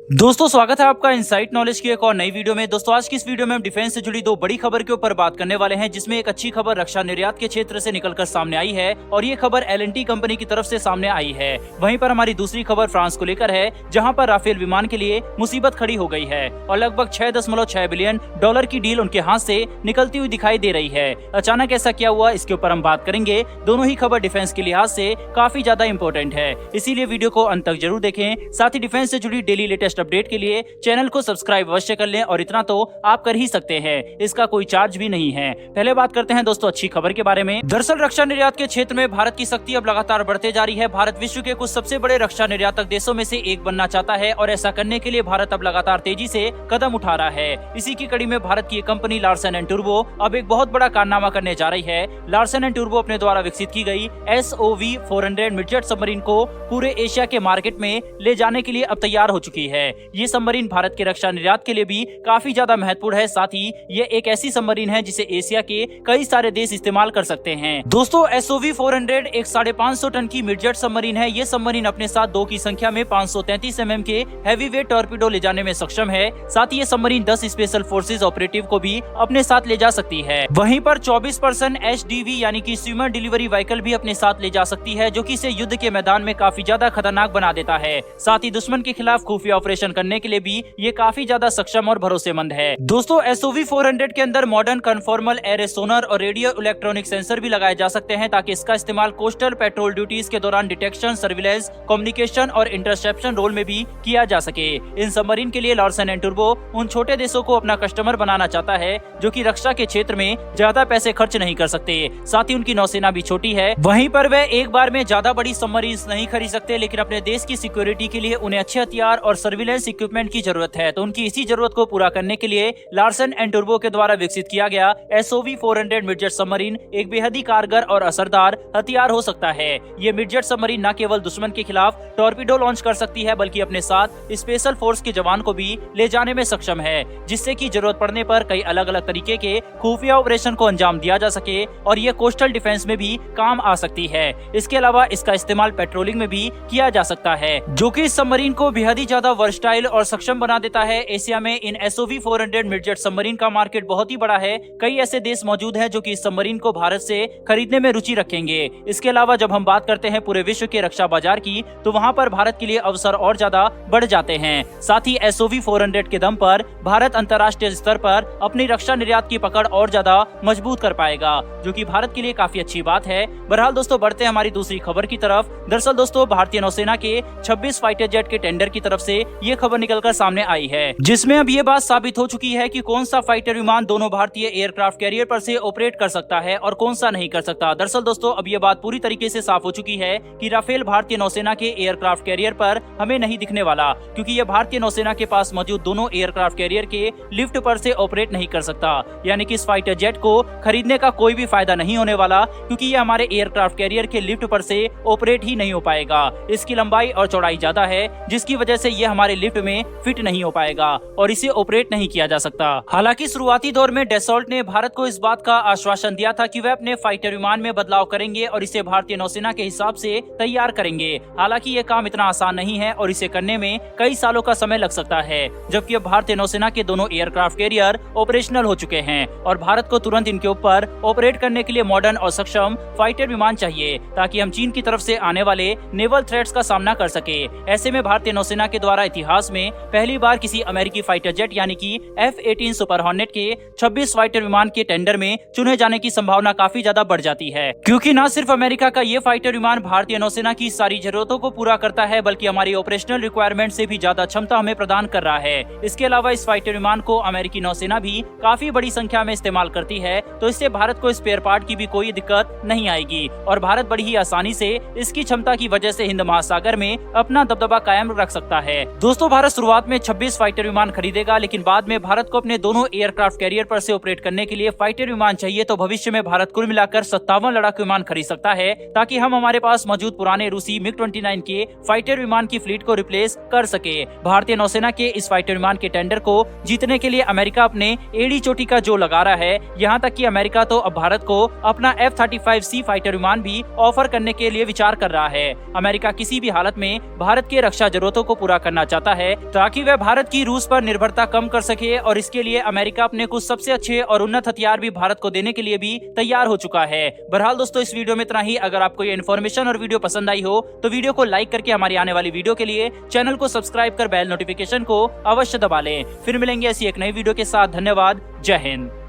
दोस्तों स्वागत है आपका इनसाइट नॉलेज की एक और नई वीडियो में। दोस्तों आज की इस वीडियो में हम डिफेंस से जुड़ी दो बड़ी खबर के ऊपर बात करने वाले हैं, जिसमें एक अच्छी खबर रक्षा निर्यात के क्षेत्र से निकलकर सामने आई है और ये खबर L&T कंपनी की तरफ से सामने आई है। वहीं पर हमारी दूसरी खबर फ्रांस को लेकर है, जहां पर राफेल विमान के लिए मुसीबत खड़ी हो गई है और लगभग $6.6 बिलियन की डील उनके हाथ से निकलती हुई दिखाई दे रही है। अचानक ऐसा क्या हुआ, इसके ऊपर हम बात करेंगे। दोनों ही खबर डिफेंस के लिहाज से काफी ज्यादा इंपॉर्टेंट है, इसीलिए वीडियो को अंत तक जरूर देखें। साथ ही डिफेंस से जुड़ी डेली लेटेस्ट अपडेट के लिए चैनल को सब्सक्राइब अवश्य कर लें और इतना तो आप कर ही सकते हैं, इसका कोई चार्ज भी नहीं है। पहले बात करते हैं दोस्तों अच्छी खबर के बारे में। दरअसल रक्षा निर्यात के क्षेत्र में भारत की शक्ति अब लगातार बढ़ते जा रही है। भारत विश्व के कुछ सबसे बड़े रक्षा निर्यातक देशों में से एक बनना चाहता है और ऐसा करने के लिए भारत अब लगातार तेजी से कदम उठा रहा है। इसी की कड़ी में भारत की एक कंपनी लार्सन एंड टुर्बो अब एक बहुत बड़ा कारनामा करने जा रही है। लार्सन एंड टुर्बो अपने द्वारा विकसित की गई SOV-400 मिडजेट सबमरीन को पूरे एशिया के मार्केट में ले जाने के लिए अब तैयार हो चुकी है। ये सबमरीन भारत के रक्षा निर्यात के लिए भी काफी ज्यादा महत्वपूर्ण है। साथ ही ये एक ऐसी सबमरीन है जिसे एशिया के कई सारे देश इस्तेमाल कर सकते हैं। दोस्तों SOV-400 एक 550 टन की मिडजेट सबमरीन है। ये सबमरीन अपने साथ 2 की संख्या में 533 mm के हैवी वेट टॉर्पीडो ले जाने में सक्षम है। साथ ही ये सबमरीन 10 स्पेशल फोर्सेज ऑपरेटिव को भी अपने साथ ले जा सकती है। वहीं पर 24% HDV यानी कि स्वीमर डिलीवरी व्हीकल भी अपने साथ ले जा सकती है, जो कि इसे युद्ध के मैदान में काफी ज्यादा खतरनाक बना देता है। साथ ही दुश्मन के खिलाफ खुफिया ऑपरेशन करने के लिए भी ये काफी ज्यादा सक्षम और भरोसेमंद है। दोस्तों SOV-400 के अंदर मॉडर्न कन्फॉर्मल एरे सोनर और रेडियो इलेक्ट्रॉनिक सेंसर भी लगाए जा सकते हैं, ताकि इसका इस्तेमाल कोस्टल पेट्रोल ड्यूटीज के दौरान डिटेक्शन, सर्विलेंस, कम्युनिकेशन और इंटरसेप्शन रोल में भी किया जा सके। इन सबमरीन के लिए लार्सन एंड टुर्बो उन छोटे देशों को अपना कस्टमर बनाना चाहता है जो कि रक्षा के क्षेत्र में ज्यादा पैसे खर्च नहीं कर सकते। साथ ही उनकी नौसेना भी छोटी है, वहीं पर वे एक बार में ज्यादा बड़ी सबमरीन नहीं खरीद सकते, लेकिन अपने देश की सिक्योरिटी के लिए उन्हें अच्छे हथियार और सर्विलेंस इक्विपमेंट की जरूरत है। तो उनकी इसी जरूरत को पूरा करने के लिए लार्सन एंड टुर्बो के द्वारा विकसित किया गया SOV-400 मिडजेट सबमरीन एक बेहद ही कारगर और असरदार हथियार हो सकता है। ये मिडजेट सबमरीन न केवल दुश्मन के खिलाफ टॉर्पीडो लॉन्च कर सकती है, बल्कि अपने साथ स्पेशल फोर्स के जवान को भी ले जाने में सक्षम है, जिससे कि जरूरत पड़ने पर कई अलग अलग तरीके के खुफिया ऑपरेशन को अंजाम दिया जा सके और ये कोस्टल डिफेंस में भी काम आ सकती है। इसके अलावा इसका इस्तेमाल पेट्रोलिंग में भी किया जा सकता है, जो कि इस सबमरीन को बेहद ही ज्यादा वर्सटाइल और सक्षम बना देता है। एशिया में इन SOV-400 मिडजेट सबमरीन का मार्केट बहुत ही बड़ा है। कई ऐसे देश मौजूद हैं जो कि इस सबमरीन को भारत से खरीदने में रुचि रखेंगे। इसके अलावा जब हम बात करते हैं पूरे विश्व के रक्षा बाजार की, तो वहां पर भारत के लिए अवसर और ज्यादा बढ़ जाते हैं। साथ ही SOV-400 के दम पर भारत अंतर्राष्ट्रीय स्तर पर अपनी रक्षा निर्यात की पकड़ और ज्यादा मजबूत कर पाएगा, जो कि भारत के लिए काफी अच्छी बात है। बहरहाल दोस्तों बढ़ते हैं हमारी दूसरी खबर की तरफ। दरअसल दोस्तों भारतीय नौसेना के 26 फाइटर जेट के टेंडर की तरफ से ये खबर निकलकर सामने आई है, जिसमें अब ये बात साबित हो चुकी है कि कौन सा फाइटर विमान दोनों भारतीय एयरक्राफ्ट कैरियर पर से ऑपरेट कर सकता है और कौन सा नहीं कर सकता। दरअसल दोस्तों अब ये बात पूरी तरीके से साफ हो चुकी है कि राफेल भारतीय नौसेना के एयरक्राफ्ट कैरियर पर हमें नहीं दिखने वाला, क्योंकि ये भारतीय नौसेना के पास मौजूद दोनों एयरक्राफ्ट कैरियर के लिफ्ट पर से ऑपरेट नहीं कर सकता। यानी कि इस फाइटर जेट को खरीदने का कोई भी फायदा नहीं होने वाला, क्योंकि ये हमारे एयरक्राफ्ट कैरियर के लिफ्ट पर से ऑपरेट ही नहीं हो पाएगा। इसकी लंबाई और चौड़ाई ज्यादा है, जिसकी वजह से ये हमारे लिफ्ट में फिट नहीं हो पाएगा और इसे ऑपरेट नहीं किया जा सकता। हालांकि शुरुआती दौर में डसॉल्ट ने भारत को इस बात का आश्वासन दिया था कि वे अपने फाइटर विमान में बदलाव करेंगे और इसे भारतीय नौसेना के हिसाब से तैयार करेंगे। हालांकि ये काम इतना आसान नहीं है और इसे करने में कई सालों का समय लग सकता है, जबकि अब भारतीय नौसेना के दोनों एयरक्राफ्ट कैरियर ऑपरेशनल हो चुके हैं और भारत को तुरंत इनके ऊपर ऑपरेट करने के लिए मॉडर्न और सक्षम फाइटर विमान चाहिए, ताकि हम चीन की तरफ से आने वाले नेवल थ्रेट्स का सामना कर सके। ऐसे में भारतीय नौसेना के द्वारा इतिहास में पहली बार किसी अमेरिकी फाइटर जेट यानी कि F-18 सुपर हॉर्नेट के 26 फाइटर विमान के टेंडर में चुने जाने की संभावना काफी ज्यादा बढ़ जाती है, क्योंकि न सिर्फ अमेरिका का ये फाइटर विमान भारतीय नौसेना की सारी जरूरतों को पूरा करता है, बल्कि हमारी ऑपरेशनल रिक्वायरमेंट से भी ज्यादा क्षमता हमें प्रदान कर रहा है। इसके अलावा इस फाइटर विमान को अमेरिकी नौसेना भी काफी बड़ी संख्या में इस्तेमाल करती है, तो इससे भारत को स्पेयर पार्ट की भी कोई दिक्कत नहीं आएगी और भारत बड़ी ही आसानी से इसकी क्षमता की वजह से हिंद महासागर में अपना दबदबा कायम रख सकता है। दोस्तों भारत शुरुआत में 26 फाइटर विमान खरीदेगा, लेकिन बाद में भारत को अपने दोनों एयरक्राफ्ट कैरियर पर से ऑपरेट करने के लिए फाइटर विमान चाहिए, तो भविष्य में भारत कुल मिलाकर 57 लड़ाकू विमान खरीद सकता है, ताकि हम हमारे पास मौजूद पुराने रूसी MiG-29 के फाइटर विमान की फ्लीट को रिप्लेस कर सके। भारतीय नौसेना के इस फाइटर विमान के टेंडर को जीतने के लिए अमेरिका अपने एड़ी चोटी का जो लगा रहा है, यहाँ तक कि अमेरिका तो अब भारत को अपना F-35C फाइटर विमान भी ऑफर करने के लिए विचार कर रहा है। अमेरिका किसी भी हालत में भारत के रक्षा जरूरतों को पूरा करना चाहता है ताकि वह भारत की रूस पर निर्भरता कम कर सके, और इसके लिए अमेरिका अपने कुछ सबसे अच्छे और उन्नत हथियार भी भारत को देने के लिए भी तैयार हो चुका है। बहरहाल दोस्तों, इस वीडियो में इतना ही। अगर आपको ये इन्फॉर्मेशन और वीडियो पसंद आई हो तो वीडियो को लाइक करके हमारी आने वाली वीडियो के लिए चैनल को सब्सक्राइब कर बेल नोटिफिकेशन को अवश्य दबा लें। फिर मिलेंगे ऐसी एक नई वीडियो के साथ। धन्यवाद। जय हिंद।